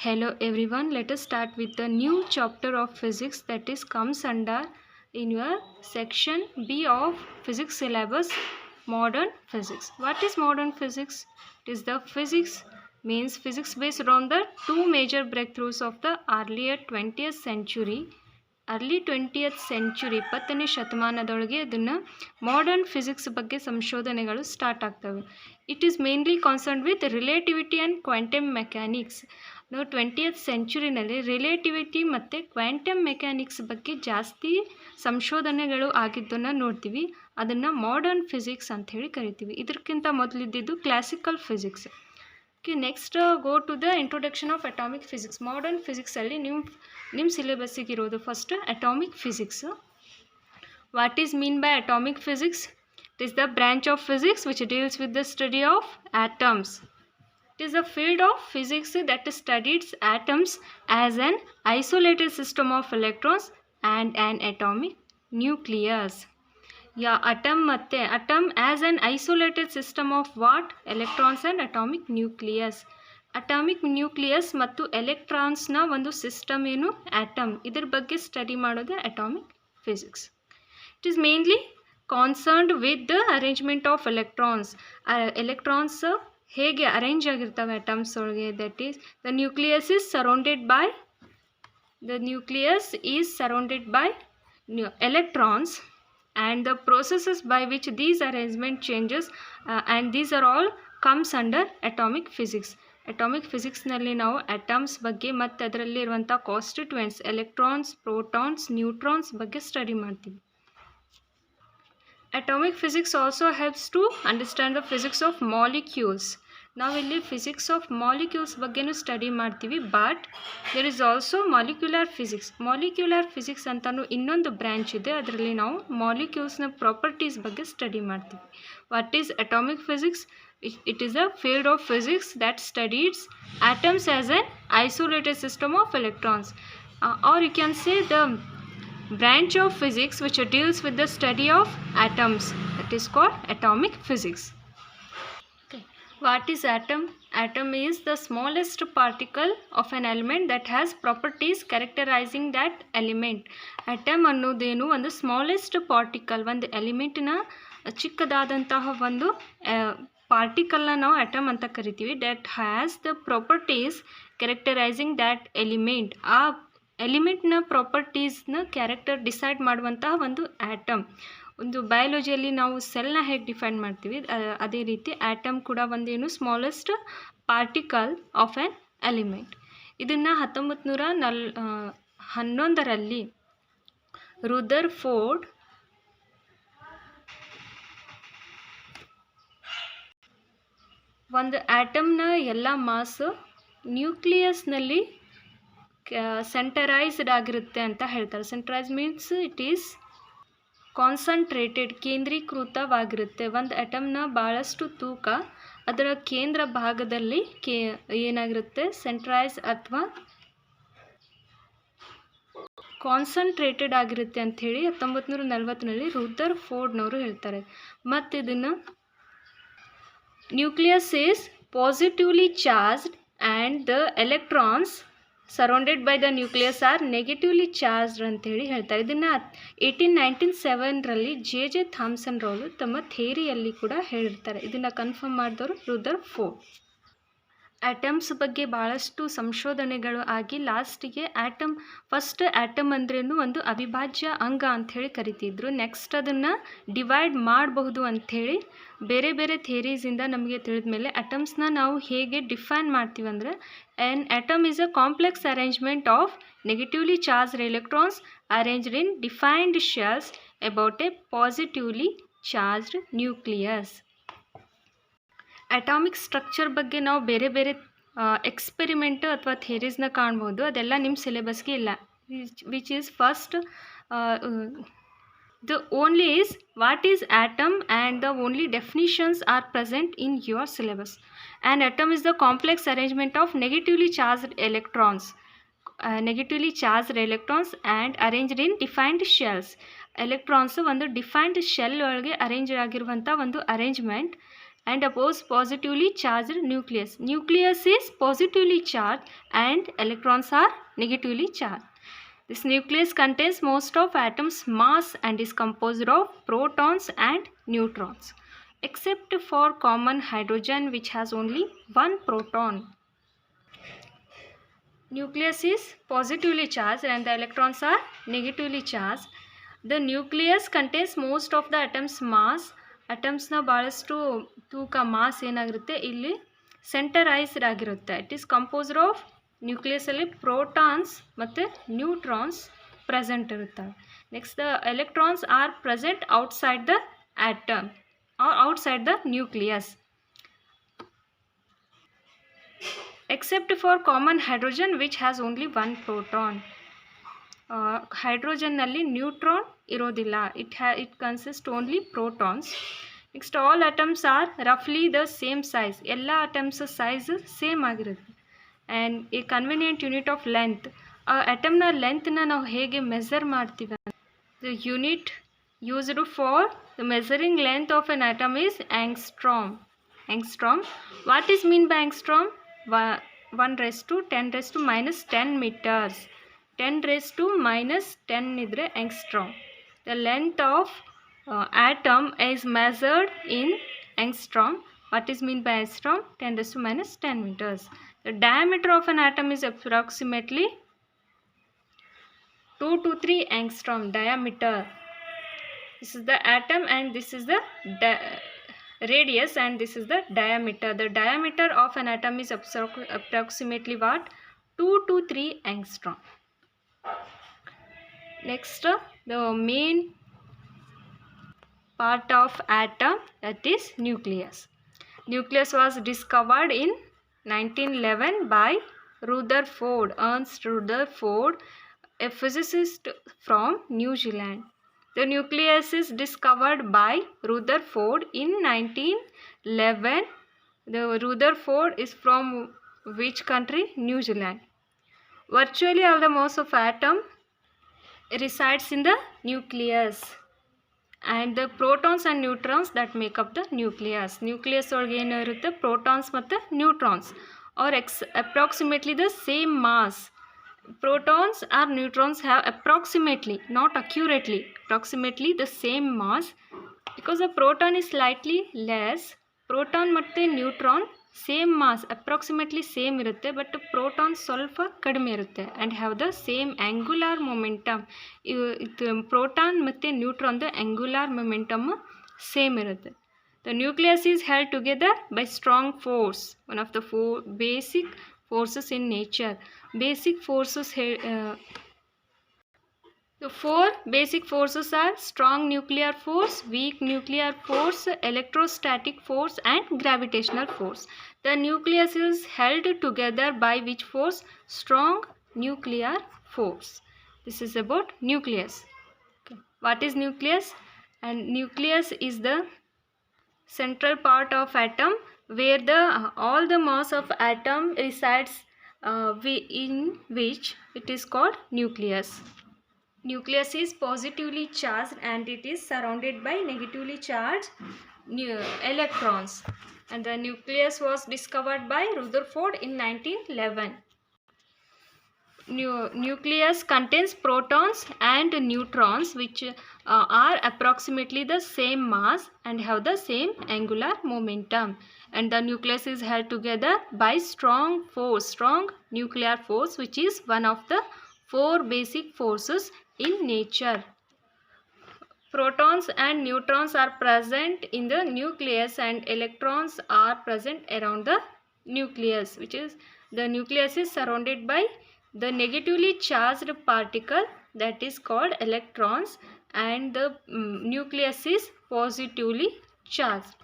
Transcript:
Hello everyone, let us start with the new chapter of physics that is comes under in your section B of physics syllabus, modern physics. What is modern physics? It is the physics means physics based on the two major breakthroughs of the earlier 20th century. Early 20th century 20ನೇ ಶತಮಾನದೊಳಗೆ ಅದನ್ನು modern physics ಬಗ್ಗೆ ಸಂಶೋಧನೆಗಳು start ಆಗ್ತವೆ. It is mainly concern with relativity and quantum mechanics. ನಾವು 20th ಸೆಂಚುರಿನಲ್ಲಿ relativity ಮತ್ತು quantum mechanics ಬಗ್ಗೆ ಜಾಸ್ತಿ ಸಂಶೋಧನೆಗಳು ಆಗಿದ್ದನ್ನು ನೋಡ್ತೀವಿ. ಅದನ್ನು ಮಾಡರ್ನ್ ಫಿಸಿಕ್ಸ್ ಅಂಥೇಳಿ ಕರಿತೀವಿ. ಇದಕ್ಕಿಂತ ಮೊದಲಿದ್ದಿದ್ದು classical physics. Okay, next go to the introduction of atomic physics. Modern ಫಿಸಿಕ್ಸಲ್ಲಿ ನಿಮ್ಮ ಸಿಲೆಬಸ್ಸಿಗೆ ಇರೋದು first atomic physics. What is mean by atomic physics? It is the branch of physics which deals with the study of atoms. It is a field of physics that studies atoms as an isolated system of electrons and an atomic nucleus. Yeah, atom as an isolated system of what? Electrons and atomic nucleus. Atomic nucleus ಮತ್ತು ಎಲೆಕ್ಟ್ರಾನ್ಸ್ನ ಒಂದು system ಏನು? Atom. ಇದ್ರ ಬಗ್ಗೆ study ಮಾಡೋದು atomic physics. It is mainly concerned with the arrangement of electrons. Electrons ಹೇಗೆ arrange ಆಗಿರ್ತವೆ atoms ಒಳಗೆ? That is the nucleus is surrounded by electrons and the processes by which these arrangement changes and these are all comes under atomic physics. Atomic physics ನಲ್ಲಿ ನಾವು atoms ಬಗ್ಗೆ ಮತ್ತು ಅದರಲ್ಲಿ ಇರುವಂಥ constituents electrons, protons, neutrons ಬಗ್ಗೆ study ಮಾಡ್ತೀವಿ. Atomic physics also helps to understand the physics of molecules. ನಾವಿಲ್ಲಿ physics of molecules ಬಗ್ಗೆನೂ ಸ್ಟಡಿ ಮಾಡ್ತೀವಿ. But there is also molecular physics. Molecular physics ಅಂತಲೂ ಇನ್ನೊಂದು ಬ್ರ್ಯಾಂಚ್ ಇದೆ. ಅದರಲ್ಲಿ ನಾವು ಮಾಲಿಕ್ಯೂಲ್ಸ್ನ ಪ್ರಾಪರ್ಟೀಸ್ ಬಗ್ಗೆ ಸ್ಟಡಿ ಮಾಡ್ತೀವಿ. What is atomic physics? It is a field of physics that studies atoms as an isolated system of electrons. Or you can say the branch of physics which deals with the study of atoms, that is called atomic physics. Okay, what is atom? Atom is the smallest particle of an element that has properties characterizing that element. Atom ಅನ್ನೋದೇನು ಒಂದು smallest particle, ಒಂದು ಎಲಿಮೆಂಟ್ನ ಚಿಕ್ಕದಾದಂತಹ ಒಂದು ಪಾರ್ಟಿಕಲ್ನ ನಾವು atom ಅಂತ ಕರಿತೀವಿ. That has the properties characterising that element. ಆ ಎಲಿಮೆಂಟ್ನ ಪ್ರಾಪರ್ಟೀಸ್ನ character decide ಮಾಡುವಂತಹ ಒಂದು ಆಟಮ್. ಒಂದು ಬಯಾಲಜಿಯಲ್ಲಿ ನಾವು ಸೆಲ್ನ ಹೇಗೆ ಡಿಫೈನ್ ಮಾಡ್ತೀವಿ ಅದೇ ರೀತಿ ಆಟಮ್ ಕೂಡ ಒಂದೇನು smallest particle of an element. ಇದನ್ನು 1911ರಲ್ಲಿ ರುದರ್ಫೋರ್ಡ್ ಒಂದು ಆಟಮ್ನ ಎಲ್ಲ ಮಾಸ್ ನ್ಯೂಕ್ಲಿಯಸ್ನಲ್ಲಿ ಸೆಂಟರೈಸ್ಡ್ ಆಗಿರುತ್ತೆ ಅಂತ ಹೇಳ್ತಾರೆ. ಸೆಂಟರೈಸ್ ಮೀನ್ಸ್ ಇಟ್ ಈಸ್ ಕಾನ್ಸಂಟ್ರೇಟೆಡ್, ಕೇಂದ್ರೀಕೃತವಾಗಿರುತ್ತೆ. ಒಂದು ಅಟಮ್ನ ಭಾಳಷ್ಟು ತೂಕ ಅದರ ಕೇಂದ್ರ ಭಾಗದಲ್ಲಿ ಏನಾಗಿರುತ್ತೆ? ಸೆಂಟ್ರೈಸ್ ಅಥವಾ ಕಾನ್ಸಂಟ್ರೇಟೆಡ್ ಆಗಿರುತ್ತೆ ಅಂಥೇಳಿ 1940ರಲ್ಲಿ ರುದರ್ಫೋರ್ಡ್ನವರು ಹೇಳ್ತಾರೆ. ಮತ್ತು ಇದನ್ನು nucleus is positively charged and the electrons surrounded by the nucleus are negatively charged ಅಂತೇಳಿ ಹೇಳ್ತಾರೆ. ಇದನ್ನು 1897ರಲ್ಲಿ ಜೆ ಥಾಮ್ಸನ್ ರವರು ತಮ್ಮ ಥಿಯರಿಯಲ್ಲಿ ಕೂಡ ಹೇಳಿರ್ತಾರೆ. ಇದನ್ನು ಕನ್ಫರ್ಮ್ ಮಾಡಿದವರು ರುದರ್ಫೋರ್ಡ್. ಆಟಮ್ಸ್ ಬಗ್ಗೆ ಭಾಳಷ್ಟು ಸಂಶೋಧನೆಗಳು ಆಗಿ ಲಾಸ್ಟಿಗೆ ಫಸ್ಟ್ ಆಟಮ್ ಅಂದ್ರೇನು ಒಂದು ಅವಿಭಾಜ್ಯ ಅಂಗ ಅಂಥೇಳಿ ಕರಿತಿದ್ರು. ನೆಕ್ಸ್ಟ್ ಅದನ್ನು ಡಿವೈಡ್ ಮಾಡಬಹುದು ಅಂಥೇಳಿ ಬೇರೆ ಬೇರೆ ಥಿಯರೀಸಿಂದ ನಮಗೆ ತಿಳಿದ ಮೇಲೆ ಅಟಮ್ಸ್ನ ನಾವು ಹೇಗೆ ಡಿಫೈನ್ ಮಾಡ್ತೀವಿ ಅಂದರೆ an atom is a complex arrangement of negatively charged electrons arranged in defined shells about a positively charged nucleus. Atomic structure ಬಗ್ಗೆ ನಾವು ಬೇರೆ ಬೇರೆ ಎಕ್ಸ್ಪೆರಿಮೆಂಟ್ ಅಥವಾ ಥಿಯರೀಸ್ನ ಕಾಣ್ಬೋದು. ಅದೆಲ್ಲ ನಿಮ್ಮ ಸಿಲೆಬಸ್ಗೆ ಇಲ್ಲ. Which is first the only is what is atom and the only definitions are present in your syllabus. An atom is the complex arrangement of negatively charged electrons and arranged in defined shells. Electrons ಒಂದು defined shell ಒಳಗೆ arrange ಆಗಿರುವಂಥ ಒಂದು arrangement and oppose positively charged nucleus. Nucleus is positively charged and electrons are negatively charged. This nucleus contains most of atom's mass and is composed of protons and neutrons, except for common hydrogen, which has only one proton. Nucleus is positively charged and the electrons are negatively charged. The nucleus contains most of the atom's mass. ಅಟಮ್ಸ್ನ ಭಾಳಷ್ಟು ತೂಕ mass ಏನಾಗಿರುತ್ತೆ ಇಲ್ಲಿ centralised ಆಗಿರುತ್ತೆ. It is composed of ನ್ಯೂಕ್ಲಿಯಸಲ್ಲಿ protons ಮತ್ತು neutrons present ಇರುತ್ತವೆ. Next the electrons are present outside the atom are outside the nucleus. Except for common hydrogen which has only one proton. ಹೈಡ್ರೋಜನ್ನಲ್ಲಿ ನ್ಯೂಟ್ರಾನ್ ಇರೋದಿಲ್ಲ. it consists only protons. Next, all atoms are roughly the same size. ಎಲ್ಲ atoms size same ಆಗಿರುತ್ತೆ. And a convenient unit of length. ಅಟಮ್ನ ಲೆಂತ್ನ ನಾವು ಹೇಗೆ measure ಮಾಡ್ತೀವಿ, the unit used for the measuring length of an atom is angstrom. What is mean by angstrom? 1 raised to 10 raised to minus 10 meters. 10 raised to minus 10 idre angstrom. The length of atom is measured in angstrom. What is mean by angstrom? 10 raised to minus 10 meters. The diameter of an atom is approximately 2 to 3 angstrom diameter. This is the atom and this is the radius and this is the diameter. The diameter of an atom is approximately what? 2 to 3 angstrom. Next, the main part of atom, that is nucleus. Nucleus was discovered in 1911 by Rutherford, Ernst Rutherford, a physicist from New Zealand. The nucleus is discovered by Rutherford in 1911. The Rutherford is from which country? New Zealand. Virtually all the mass of atom resides in the nucleus and the protons and neutrons that make up the nucleus. Nucleus ಒಳಗೆ ಏನು ಇರುತ್ತೆ? protons ಮತ್ತು neutrons or approximately the same mass. Protons or neutrons have approximately, not accurately, approximately the same mass. Because the proton is slightly less, proton ಮತ್ತು neutron same mass, approximately same ಇರುತ್ತೆ, but proton ಸ್ವಲ್ಪ ಕಡಿಮೆ ಇರುತ್ತೆ and have the same angular momentum. ಇದು proton ಮತ್ತು ನ್ಯೂಟ್ರಾನ್ದು angular momentum same ಇರುತ್ತೆ. The nucleus is held together by strong force, one of the basic forces in nature. Basic forces, the 4 basic forces are strong nuclear force, weak nuclear force, electrostatic force and gravitational force. The nucleus is held together by which force? Strong nuclear force. This is about nucleus. Okay. What is nucleus? And nucleus is the central part of atom where all the mass of atom resides, in which it is called nucleus. Nucleus is positively charged and it is surrounded by negatively charged electrons. And the nucleus was discovered by Rutherford in 1911. Nucleus contains protons and neutrons which are approximately the same mass and have the same angular momentum. And the nucleus is held together by strong nuclear force, which is one of the 4 basic forces in nature. Protons and neutrons are present in the nucleus and electrons are present around the nucleus, which is the nucleus is surrounded by the negatively charged particle that is called electrons and the nucleus is positively charged.